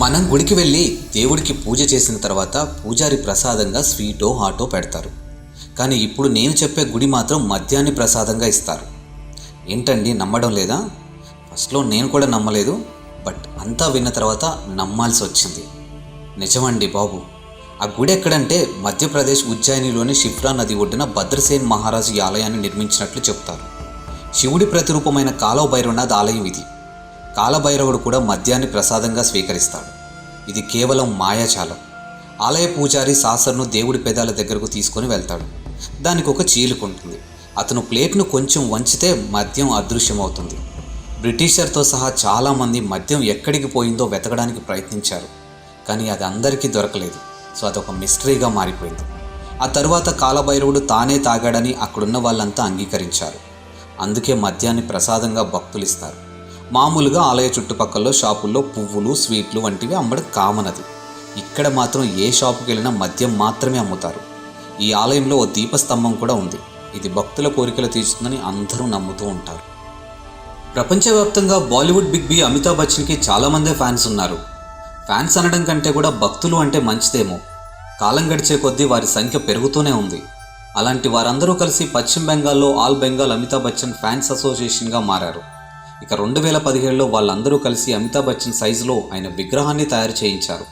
మనం గుడికి వెళ్ళి దేవుడికి పూజ చేసిన తర్వాత పూజారి ప్రసాదంగా స్వీటో హాటో పెడతారు. కానీ ఇప్పుడు నేను చెప్పే గుడి మాత్రం మద్యాన్ని ప్రసాదంగా ఇస్తారు. ఏంటండి, నమ్మడం లేదా? ఫస్ట్లో నేను కూడా నమ్మలేదు, బట్ అంతా విన్న తర్వాత నమ్మాల్సి వచ్చింది. నిజమండి బాబు. ఆ గుడి ఎక్కడంటే మధ్యప్రదేశ్ ఉజ్జయినిలోని షిప్రా నది ఒడ్డున భద్రసేన్ మహారాజు ఈ ఆలయాన్ని నిర్మించినట్లు చెప్తారు. శివుడి ప్రతిరూపమైన కాలభైరవనాథ్ ఆలయం ఇది. కాలభైరవుడు కూడా మద్యాన్ని ప్రసాదంగా స్వీకరిస్తాడు. ఇది కేవలం మాయాజాలం. ఆలయ పూజారి సాసర్ను దేవుడి పెదాల దగ్గరకు తీసుకొని వెళ్తాడు. దానికి ఒక చీలుకుంటుంది. అతను ప్లేట్ను కొంచెం వంచితే మద్యం అదృశ్యమవుతుంది. బ్రిటిషర్తో సహా చాలామంది మద్యం ఎక్కడికి పోయిందో వెతకడానికి ప్రయత్నించారు, కానీ అది అందరికీ దొరకలేదు. సో అదొక మిస్టరీగా మారిపోయింది. ఆ తర్వాత కాలభైరవుడు తానే తాగాడని అక్కడున్న వాళ్ళంతా అంగీకరించారు. అందుకే మద్యాన్ని ప్రసాదంగా భక్తులు ఇస్తారు. మామూలుగా ఆలయ చుట్టుపక్కల షాపుల్లో పువ్వులు, స్వీట్లు వంటివి అమ్మడం కామన్. అది ఇక్కడ మాత్రం ఏ షాపుకి వెళ్ళినా మద్యం మాత్రమే అమ్ముతారు. ఈ ఆలయంలో ఓ దీపస్తంభం కూడా ఉంది. ఇది భక్తుల కోరికలు తీర్చుతుందని అందరూ నమ్ముతూ ఉంటారు. ప్రపంచవ్యాప్తంగా బాలీవుడ్ బిగ్ బి అమితాబ్ బచ్చన్కి చాలామందే ఫ్యాన్స్ ఉన్నారు. ఫ్యాన్స్ అనడం కంటే కూడా భక్తులు అంటే మంచిదేమో. కాలం గడిచే కొద్దీ వారి సంఖ్య పెరుగుతూనే ఉంది. అలాంటి వారందరూ కలిసి పశ్చిమ బెంగాల్లో ఆల్ బెంగాల్ అమితాబ్ బచ్చన్ ఫ్యాన్స్ అసోసియేషన్గా మారారు. ఇక 2017లో వాళ్ళందరూ కలిసి అమితాబ్ బచ్చన్ సైజులో ఆయన విగ్రహాన్ని తయారు చేయించారు.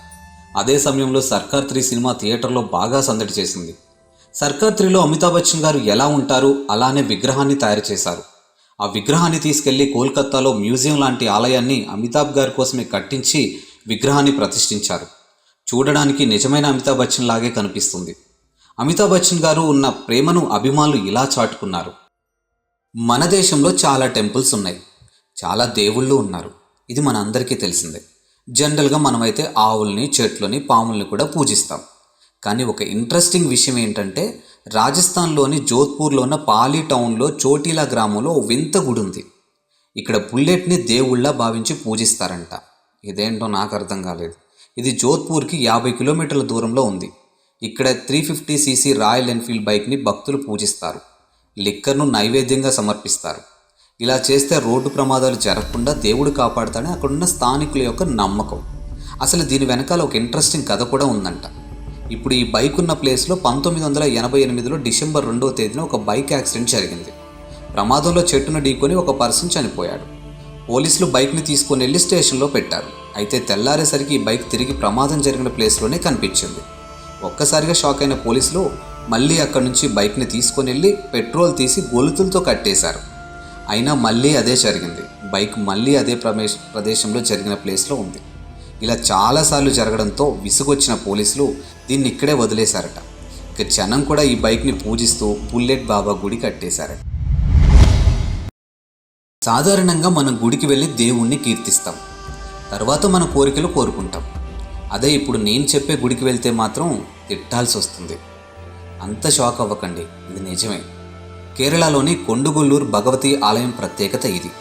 అదే సమయంలో సర్కార్ 3 సినిమా థియేటర్లో బాగా సందడి చేసింది. సర్కార్ 3లో అమితాబ్ బచ్చన్ గారు ఎలా ఉంటారు అలానే విగ్రహాన్ని తయారు చేశారు. ఆ విగ్రహాన్ని తీసుకెళ్లి కోల్కతాలో మ్యూజియం లాంటి ఆలయాన్ని అమితాబ్ గారి కోసమే కట్టించి విగ్రహాన్ని ప్రతిష్ఠించారు. చూడడానికి నిజమైన అమితాబ్ బచ్చన్ లాగే కనిపిస్తుంది. అమితాబ్ బచ్చన్ గారు ఉన్న ప్రేమను అభిమానులు ఇలా చాటుకున్నారు. మన దేశంలో చాలా టెంపుల్స్ ఉన్నాయి, చాలా దేవుళ్ళు ఉన్నారు. ఇది మన అందరికీ తెలిసిందే. జనరల్గా మనమైతే ఆవుల్ని, చెట్లని, పాముల్ని కూడా పూజిస్తాం. కానీ ఒక ఇంట్రెస్టింగ్ విషయం ఏంటంటే రాజస్థాన్లోని జోధ్పూర్లో ఉన్న పాలీ టౌన్లో చోటీలా గ్రామంలో ఓ వింత గుడి ఉంది. ఇక్కడ బుల్లెట్ని దేవుళ్ళ భావించి పూజిస్తారంట. ఇదేంటో నాకు అర్థం కాలేదు. ఇది జోధ్పూర్కి 50 కిలోమీటర్ల దూరంలో ఉంది. ఇక్కడ 350cc రాయల్ ఎన్ఫీల్డ్ బైక్ని భక్తులు పూజిస్తారు. లిక్కర్ను నైవేద్యంగా సమర్పిస్తారు. ఇలా చేస్తే రోడ్డు ప్రమాదాలు జరగకుండా దేవుడు కాపాడుతాడని అక్కడున్న స్థానికుల యొక్క నమ్మకం. అసలు దీని వెనకాల ఒక ఇంట్రెస్టింగ్ కథ కూడా ఉందంట. ఇప్పుడు ఈ బైక్ ఉన్న ప్లేస్లో 1988లో డిసెంబర్ 2వ తేదీన ఒక బైక్ యాక్సిడెంట్ జరిగింది. ప్రమాదంలో చెట్టును ఢీకొని ఒక పర్సన్ చనిపోయాడు. పోలీసులు బైక్ని తీసుకొని వెళ్ళి స్టేషన్లో పెట్టారు. అయితే తెల్లారేసరికి ఈ బైక్ తిరిగి ప్రమాదం జరిగిన ప్లేస్లోనే కనిపించింది. ఒక్కసారిగా షాక్ అయిన పోలీసులు మళ్ళీ అక్కడి నుంచి బైక్ని తీసుకొని వెళ్ళి పెట్రోల్ తీసి గొలుతులతో కట్టేశారు. అయినా మళ్ళీ అదే జరిగింది. బైక్ మళ్ళీ అదే ప్రదేశంలో జరిగిన ప్లేస్లో ఉంది. ఇలా చాలాసార్లు జరగడంతో విసుగొచ్చిన పోలీసులు దీన్ని ఇక్కడే వదిలేశారట. ఇక జనం కూడా ఈ బైక్ని పూజిస్తూ బుల్లెట్ బాబా గుడి కట్టేశారట. సాధారణంగా మనం గుడికి వెళ్ళి దేవుణ్ణి కీర్తిస్తాం, తర్వాత మన కోరికలు కోరుకుంటాం. అదే ఇప్పుడు నేను చెప్పే గుడికి వెళ్తే మాత్రం తిట్టాల్సి వస్తుంది. అంత షాక్ అవ్వకండి, ఇది నిజమే. కేరళలోని కొండుగుల్లూరు భగవతి ఆలయం ప్రత్యేకత ఇది.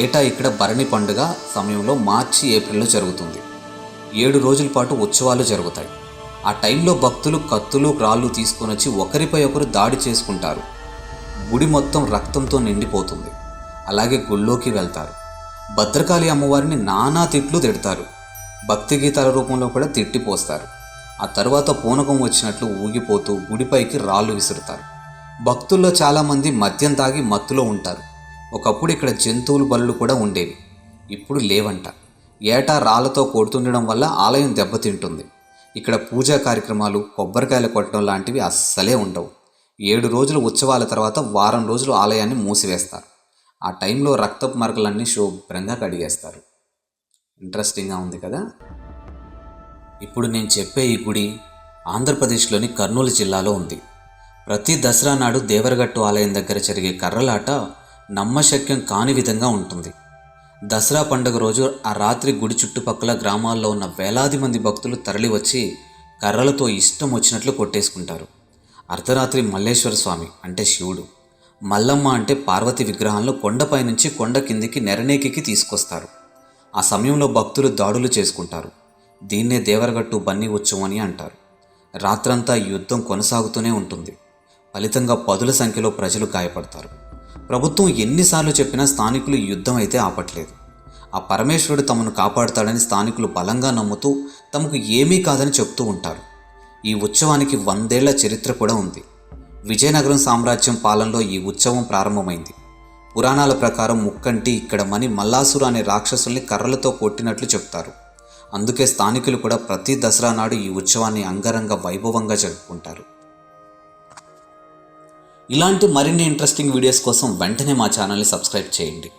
ఏటా ఇక్కడ భరణి పండుగ సమయంలో మార్చి, ఏప్రిల్లో జరుగుతుంది. 7 రోజుల పాటు ఉత్సవాలు జరుగుతాయి. ఆ టైంలో భక్తులు కత్తులు, రాళ్ళు తీసుకొని వచ్చి ఒకరిపై ఒకరు దాడి చేసుకుంటారు. గుడి మొత్తం రక్తంతో నిండిపోతుంది. అలాగే గుళ్ళోకి వెళ్తారు. భద్రకాళి అమ్మవారిని నానా తిట్లు తిడతారు. భక్తి గీతాల రూపంలో కూడా తిట్టిపోస్తారు. ఆ తర్వాత పూనకం వచ్చినట్లు ఊగిపోతూ గుడిపైకి రాళ్ళు విసురుతారు. భక్తుల్లో చాలామంది మద్యం తాగి మత్తులో ఉంటారు. ఒకప్పుడు ఇక్కడ జంతువుల బలులు కూడా ఉండేవి, ఇప్పుడు లేవంట. ఏటా రాళ్లతో కొడుతుండడం వల్ల ఆలయం దెబ్బతింటుంది. ఇక్కడ పూజా కార్యక్రమాలు, కొబ్బరికాయలు కొట్టడం లాంటివి అస్సలే ఉండవు. 7 రోజుల ఉత్సవాల తర్వాత వారం రోజులు ఆలయాన్ని మూసివేస్తారు. ఆ టైంలో రక్తపు మరకలన్నీ శుభ్రంగా కడిగేస్తారు. ఇంట్రెస్టింగ్గా ఉంది కదా. ఇప్పుడు నేను చెప్పే ఈ గుడి ఆంధ్రప్రదేశ్లోని కర్నూలు జిల్లాలో ఉంది. ప్రతి దసరా నాడు దేవరగట్టు ఆలయం దగ్గర జరిగే కర్రలాట నమ్మశక్యం కాని విధంగా ఉంటుంది. దసరా పండుగ రోజు ఆ రాత్రి గుడి చుట్టుపక్కల గ్రామాల్లో ఉన్న వేలాది మంది భక్తులు తరలివచ్చి కర్రలతో ఇష్టం వచ్చినట్లు కొట్టేసుకుంటారు. అర్ధరాత్రి మల్లేశ్వర స్వామి అంటే శివుడు, మల్లమ్మ అంటే పార్వతి విగ్రహాలను కొండపై నుంచి కొండ కిందికి నెరనేకికి తీసుకొస్తారు. ఆ సమయంలో భక్తులు దాడులు చేసుకుంటారు. దీన్నే దేవరగట్టు బన్నీ ఉత్సవం అని అంటారు. రాత్రంతా యుద్ధం కొనసాగుతూనే ఉంటుంది. ఫలితంగా పదుల సంఖ్యలో ప్రజలు గాయపడతారు. ప్రభుత్వం ఎన్నిసార్లు చెప్పినా స్థానికులు ఈ యుద్ధం అయితే ఆపట్లేదు. ఆ పరమేశ్వరుడు తమను కాపాడుతాడని స్థానికులు బలంగా నమ్ముతూ తమకు ఏమీ కాదని చెప్తూ ఉంటారు. ఈ ఉత్సవానికి 100 ఏళ్ల చరిత్ర కూడా ఉంది. విజయనగరం సామ్రాజ్యం పాలనలో ఈ ఉత్సవం ప్రారంభమైంది. పురాణాల ప్రకారం ముక్కంటి ఇక్కడ మని మల్లాసురు అనే రాక్షసుల్ని కర్రలతో కొట్టినట్లు చెప్తారు. అందుకే స్థానికులు కూడా ప్రతి దసరా నాడు ఈ ఉత్సవాన్ని అంగరంగ వైభవంగా జరుపుకుంటారు. ఇలాంటి మరిన్ని ఇంట్రెస్టింగ్ వీడియోస్ కోసం వెంటనే మా ఛానల్ని సబ్స్క్రైబ్ చేయండి.